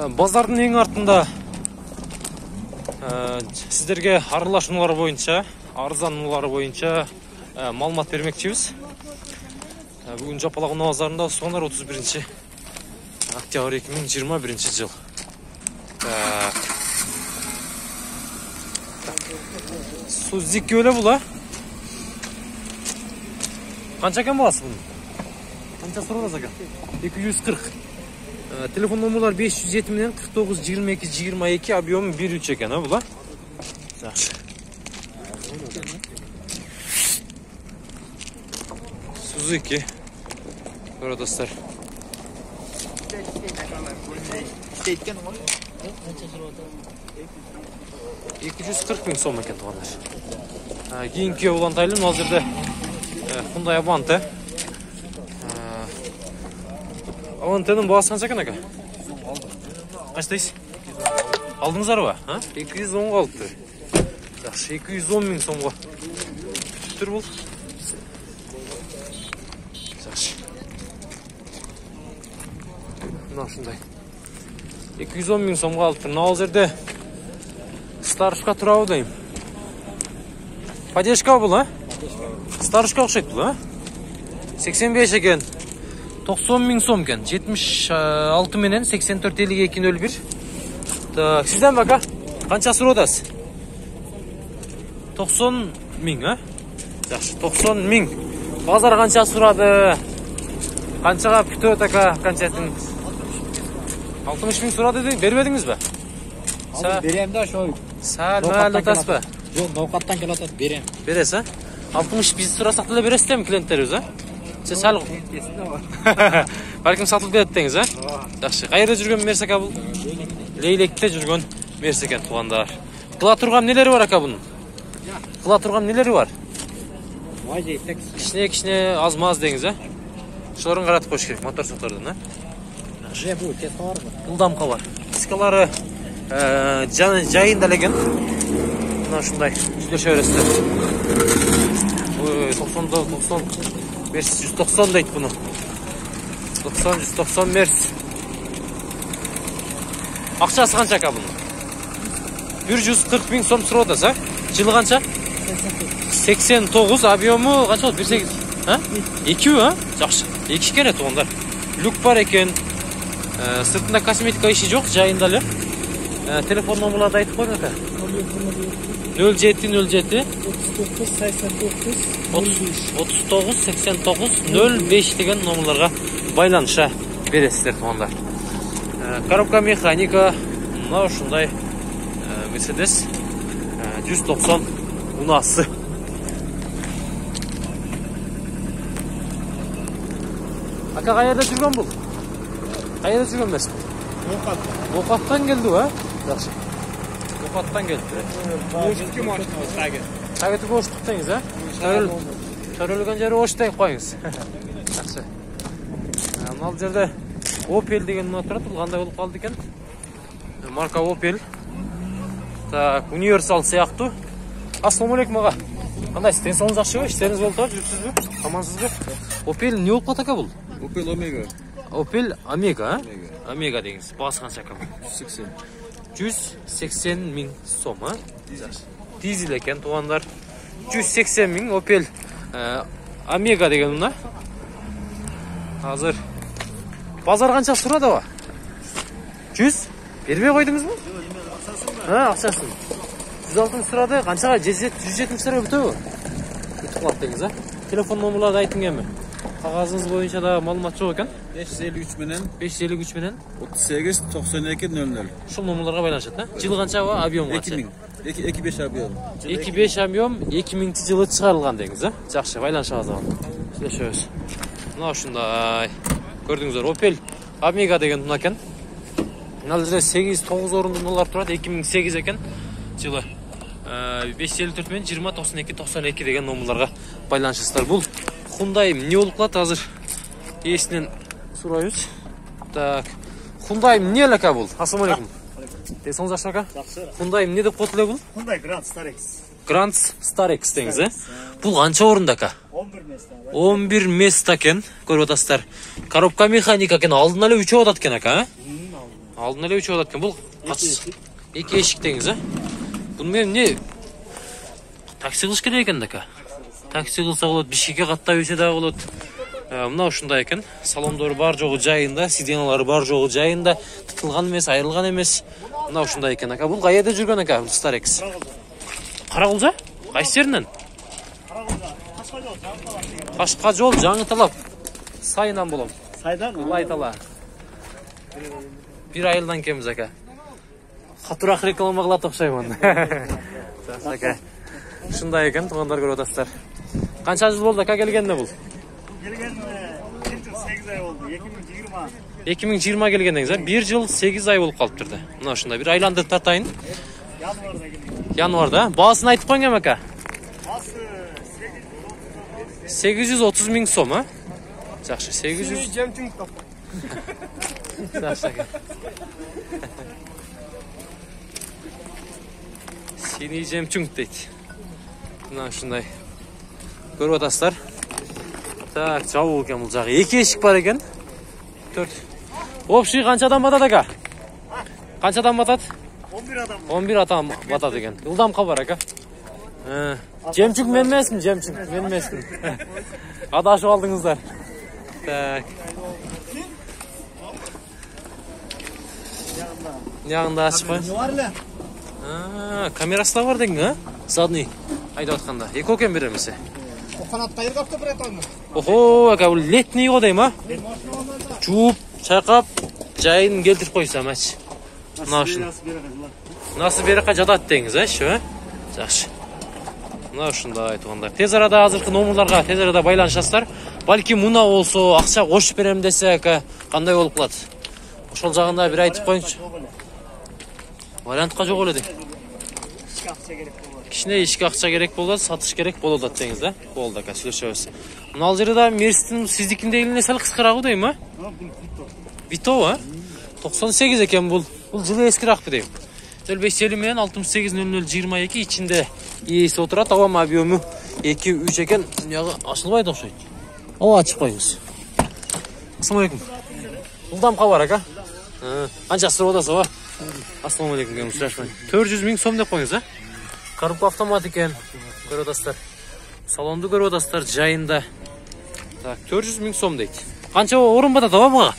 Базардың ең артында сіздерге аралашулар бойынша, арзанулар бойынша малымат бермекчибиз. Бүгін Жапалағын базарында сонар 31 октябрь 2021 жыл. Сузик өлі бұл, Қанша екен боласы бұның? Қанша сұрады екен? 240. Телефон номерлар 507 менен 49 22 22, объемы 1.3 екен, бұл? Жақсы. Сузики. Көрі достар. 240 мың сом екен туғандар. Кейінке олан тайлым, ол жерде Hyundai Avante. Avante'nin bağısı қанша екен, ака? Қаштайсыз? Алдыңыздар ба? 210 қалыпты. Жақсы, 210 мың сомға түр бұл. Жақсы. Мына шындай. 210 мың сомға алып тұр. Ол жерде старушка тұрауы дейм. Падешка бұл, Старушка ұқшайды бұл, 85 екен. 90 мың сом екен. 76 менен 84-52-01. Сізден бака? Қанша сұродас? 90 мың, Жақсы, 90 мың. Базар қанша сұрады? Қаншаға күтөт ака? Қанша еттіңіз? 60 мың сұрады дейді, бермедіңіз бе? Берем да, шой. Сәл мәлі отас ба? Жоқ, науқаттан келатады, берем. Бересі? 60 біз сұрасақ тілі бересіздер ме клиенттеріңіз, Сәл Бәлкім сатылып кетеді деңіз, Жақсы. Қайырда жүрген мерсек бұл? Лейлекте жүрген мерсек екен туғандар. Қыла тұрған нелері бар ака бұның? Қыла тұрған нелері бар? Кішіне аз-маз деңіз, Шыларын қаратып қойшы керек, мотор соқтардан, Бұлдамқа бар. Дискалары жайында леген. Мына шындай, жүздер шәуіресті. 190 дейді бұны. 90-190 мерс. Ақшасы қанша ака бұны? 140 мың сом сұрады, Жылы қанша? 89, объемы қанша болды? 1.8? 2, Жақсы. 2 екен туғандар. Люк бар екен. Сыртында косметика іші жоқ, жайындалы. Телефон номерларды айтып қойын ака. 0707 39 89 05 деген номерларға байланыша бересіздер туғандар. Коробка механика, мынау шындай Mercedes 190 унасы. Ака қайерде жүрген бұл? Қайерде жүрген мәсіп? Оқаттан келді, Жақсы. Оқаттан келді. Оштықке машина тәге. Тәгеті оштықтыңыз, Төрілген жері оштайық қойыңыз. Жақсы. Мынау жерде Opel деген тұрады, бұл қандай болып қалды екен? Марка Opel. Универсал сияқты. Ассалаумалейкум аға. Қандайсыз, денсаулығыңыз жақсы ба? Іштеріңіз болып тұрады, жүрсіз бе? Амансыз ба? Opel не болып қалды ака бұл? Opel Omega. Opel Omega, Omega дегенсіз. Бағасы қанша ака? 180. 180 мың сом, Дизель екен туғандар. 180 мың Opel Omega деген мұна. Қазір базар қанша сұрады ба? 100? Бермей қойдыңыз ба? Ақшасын. 106 сұрады, қаншаға 107 сұрады бүті ба? Бүті қылап деңіз, Телефон номерларды айтың кәмі? Қағазыңыз бойынша да малымат жоқ екен? 553 менен 38 92 00. Шыл номерларға байланышады, Жылы қанша ба? Объем қанша? 25 объем. 25 объем 2000 жылы шығарылған деңіз, Жақсы, байланышыңыз оған. Сөйлешеміз. Мына ұшындай. Көрдіңіздер, Opel Omega деген мұна екен. Мына жерде 8-9 орындылар тұрады, 2008 екен. Жылы 554 мен 20-92-92 деген номерларға байланышыңыздар. Бұл Hyundai не болып қалады қазір? Есінен сұрайыз. Hyundai не ләка бұл? Ассалаумалейкум. Денсаулығыңыз жақсы ака? Hyundai не деп қотылы бұл? Hyundai Grand Starex. Grand Starex деңіз, Бұл қанша орында ака? 11 места. 11 места екен, көріп отырсыздар. Коробка механика екен, алдын әлі 3 отырады екен ака, Алдын эле өчүп атат экен. Бул эки эшик деңиз, а? Буну мен эмне такси кылыш керек экен дака. Такси кылса болот, Бишкекке каттай өсө дагы болот. Мына ушундай экен. Салондору бар жогу жайында, сиденьялары бар жогу жайында, тытылган эмес, айрылган эмес. Мына ушундай экен ака. Бул каерде жүргөн ака, бул Старекс? Каракулжа? Кайсы жеринен? Кашка жол, Жаңы Талап. Сайынан болом. Сайдан? Лайтала. Bir айылдан келемиз ака. Катуураак реклама кылат окшоймун. Жакшы ака. Ушундай экен, туугандар көрүп атасыздар. Канча жыл болду ака келгенде бул? Келген 1 жыл 8 ай болду. 2020. 2020 келгендеңиз, а? 1 жыл 8 ай болуп калыптыр да. Мына ушундай бир айландырып тартайын. Январда келген. Январда. Баасын айтып коюң эми ака. Басы 830 миң сом, а? Жакшы, 800. Жемчуң топ. Жакшы ака. Синий жемчуң дейт. Мына ушундай. Көрүп атасыздар. Так, жабуу экен бул жагы. Эки эшик бар экен. 4. Общий канчадан батат ака? Канчадан батат? 11 адам. 11 адам батат экен. Ылдам кабар ака. Жемчуң мен эмесмин, жемчуң мен эмесмин. Адашып алдыңыздар. Так. Ягында ачпай. Бар эле. Камерасы да бар дең, а? Задний. Айдап атканда. Эки экен беремесе. Канат кайыргапты бир айтамын. Охо, ака бул летний го дейм, а? Жууп, чайкап, жайын келтирип койсам, ач. Мына ушун. Насып берекка жатат деңиз, а? Жакшы. Мына ушундай туугандар. Тез арада азыркы номерларга тез арада байланышасыздар. Балким муна болсо, акча кошуп берем десе, ака, кандай болуп калат? Ошол жагында бир айтып коюңчу. Вариантка жок эле дейм. Кичине ишке акча керек болот, сатыш керек болот деңиз, да? Болду ака, сүйлөшөбүз. Мына ал жерде да Мерстин сиздикиндей эле сал кыскараак дейм, а? Вито, а? 98 экен бул. Бул жылы эскиракпы дейм. 05 менен 680022 ичинде ээси отурат. Авам объему 2-3 экен. Ягы ачылбайт окшойт. Ооба ачып коюңуз. Ассаламу алейкум. Ылдам кабар ака. Канча сурап атасыз, ооба? Ассаламу алейкум, кем сурашпайм. 400 миң сом деп коюңуз, а? Коробка автомат экен. Көрүп атасыздар. Салонду көрүп атасыздар, жайында. Так, 400 миң сом дейт. Канча орун батат, ооба буга?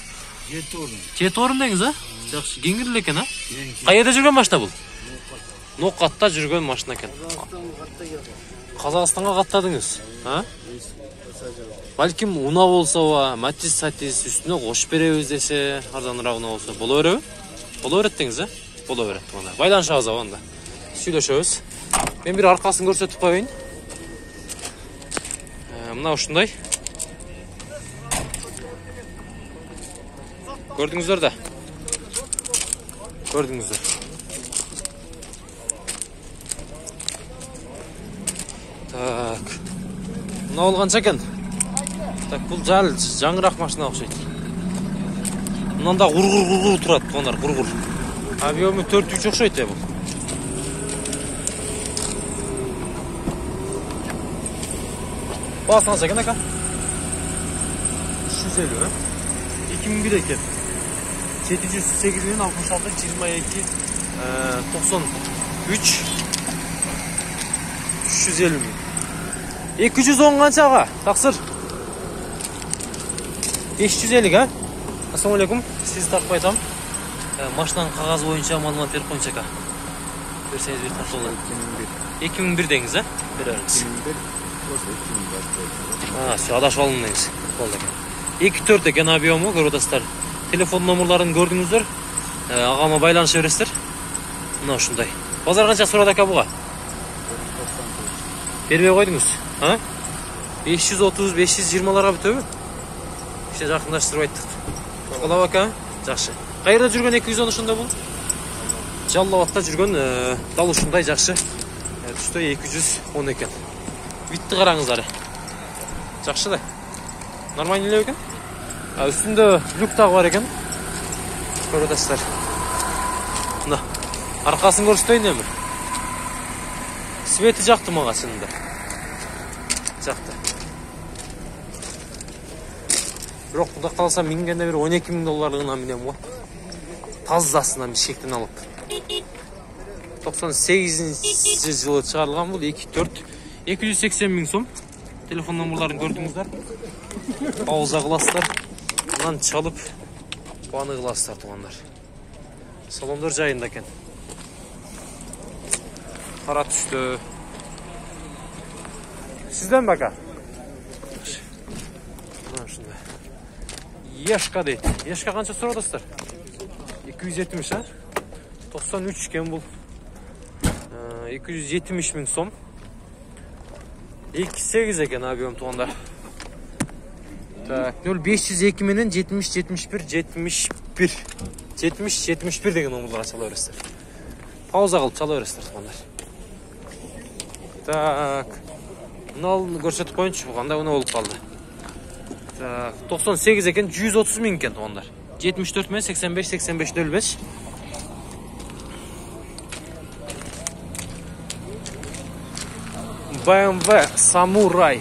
7 орун. 7 орун деңиз, а? Жакшы, кеңирлүү экен, а? Кайерде жүргөн машина бул? Нокатта жүргөн машина экен. Казакстанга каттадыңыз, а? Балким уна болсо, матис сатис үстүнө кошуп беребиз десе, арзаныраак уна болсо, боло береби? Боло берет деңиз, а? Боло берет, мына. Байланышабыз анда. Сүйлөшөбүз. Мен бир аркасын көрсөтүп коеюн. Мына ушундай. Көрдүңүздөр да. Көрдүңүздөр. Так. Мына бол канча экен? Так, бул жаңыраак машина окшойт. Мында гургур турат, туугандар, гургур. Объему 4-3 окшойт бул. Баасы канча экен ака? 350, а? 2001 экен. 708 менен 66 22 93 350 миң. 210 канча ага? Таксыр. 550, а? Ассаламу алейкум. Сизди тартып айтам. Машинанын кагазы боюнча маалымат берип коюңчу ака. Берсеңиз бир тартып алам. 2001 деңиз, а? Беребиз. 2001. Адашып алдым деңиз. Болду экен. 2-4 экен объему, көрүп атасыздар. Телефон номерларын көрдүңүздөр. Агама байланыша бересиздер. Мына ушундай. Базар канча сурады ака буга? Бербей койдуңуз, а? 530-520ларга бүтөбү? Кичине жакындаштырып айттык. Калап ака, жакшы. Кайерде жүргөн 210 ушунда бул? Жаллабатта жүргөн, дал ушундай жакшы. Түстө 210 экен. Битти караңыздар. Жакшы да. Нормально эле экен. Үстүндө люк дагы бар экен. Көрүп атасыздар. Мына аркасын көрсөтөйүн эми. Свети жакты мага чынында. Жакты. Бирок куда калса мингенде бир 12 миң долларлыгына минем го. тазасынан бишкектен алып. 98-ci жылы чыгарылган бул 280 миң сом. Телефон номерларын көрдүңүздөр. Ауза кыласыздар. Анан чалып баны кыласыздар туугандар. Салондор жайында экен. Кара түстө. Сизден бака. Мына ушундай. Ешка дейт. Ешка канча сурадыңыздар? 270, а? 93 экен бул. 270 миң сом. 2.8 экен объем туугандар. Так, 0502 менен 70-71 деген номерларга чала бересиздер. Пауза кылып чала бересиздер туугандар. Так, мына көрсөтүп коюнчу, кандай уна болуп калды. Так, 98 экен, 130 миң экен туугандар. 74 менен 85-05. BMW Samurai.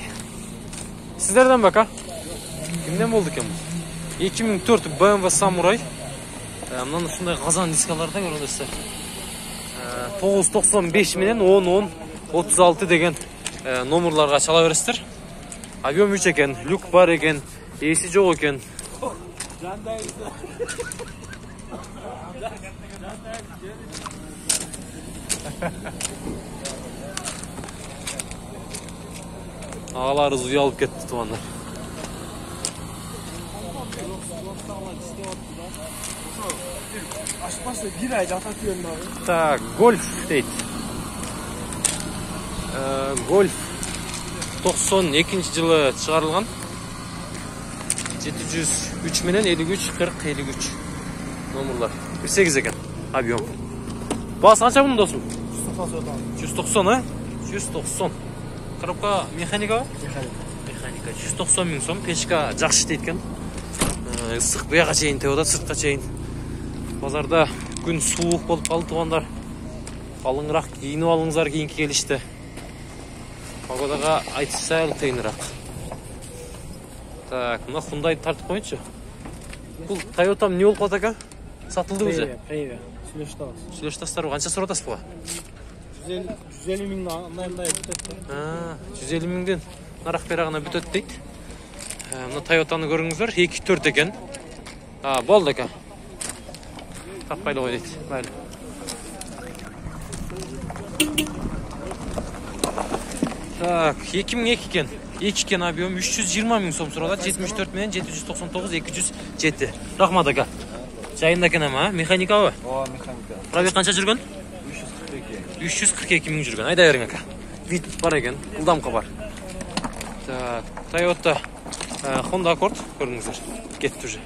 Сиздерден бака? Кимден болду экен бул? 2004 BMW Samurai. Мындан ушундай казан дискаларда көрөсүздөр. 995 менен 10-10-36 деген номерларга чала бересиздер. Объем 3 экен, люк бар экен, эси жок экен. Ağlarız uyalıp ketdi tuğanlar. Так, Golf deydi. Golf 92 жылы чыгарылган. 703 менен 53-40-53 номерлар. 18 экен объем. Басы канча bunun досым? 190, а? 190. Коробка механика? Механика. 190 миң сом. Печка жакшы иштейт экен. Ысык буяга чейин теб атат, сыртка чейин. Базарда күн суук болуп калды туугандар. Калыңыраак кийинип алыңыздар кийинки келиште. Погодага айтса кыйыныраак. Так, мына Hyundai тартып коюнчу. Бул Toyota эмне болуп калат ака? Сатылды уже. Сүйлөштасыздарбы? Канча суратасыз буга? 150 миң андай бүтөт. 150 миңден нарак берагына бүтөт дейт. Мына Toyota'ны көрүңүздөр, 2.4 экен. Болду ака. Таппайлы кой дейт. Майли. Так, 2002 экен. 2 экен объем 320 миң сом суралат. 74 менен 799-207. Рахмат ака. Жайында экен ама, механикабы? Ооба, механика. Пробег канча жүргөн? 342 миң жүргөн. Айда бериң ака. Вид бар экен, ылдамка бар. Так, Toyota Honda Accord көрүңүздөр. Кетти уже.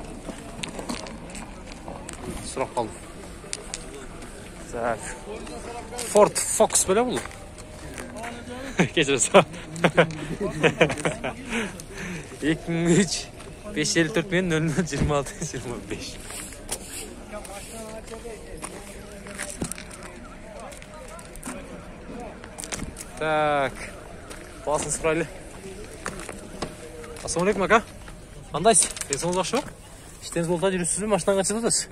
Сурап калдым. Так. Ford Fox беле бул? Кечиресиз. 2003 554 менен 0026-25. Так. Басын сұрайлы. Ассалаумалейкум ака. Кандайсыз? Денсаулығыңыз жакшы ба? Иштеңиз болса жүрүсүзбү? Машинаны канча сатасыз?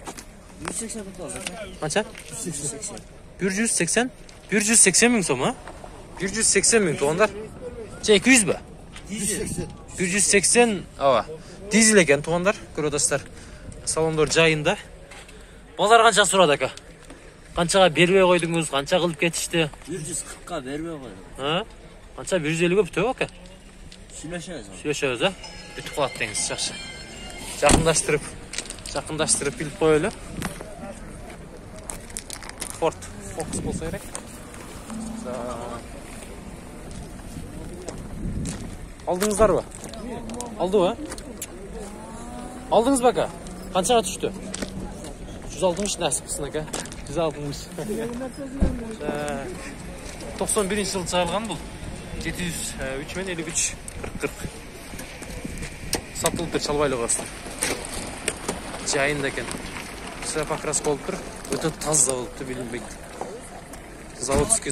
180 Канча? 180. 180 миң сом, а? 180 миң туугандар. 200 ба? 180, ооба. Дизель экен туугандар, көрүп атасыздар. Салондор жайында. Базар канча сурады ака? Канчага бербей койдуңуз? Канча кылып кетишти? 140ка бербей койдум. Канча 150ге бүтөбү ака? Сүйлөшөбүз, а? Бүтүп калат деңиз, жакшы. Жакындаштырып билип коелу. Ford Fox болсо керек. Алдыңыздарбы? Алдыбы? Алдыңыз ба ака? Канчага түштү? 160 насип кылсын ака. 160. 91 жылы чыгарылган бул. 703 менен 53-40. Сатылды, чалбайлы коесуздар. Жайында экен. Все покраска болуп тур. Өтө таза болупту, билинбейт. Заводской.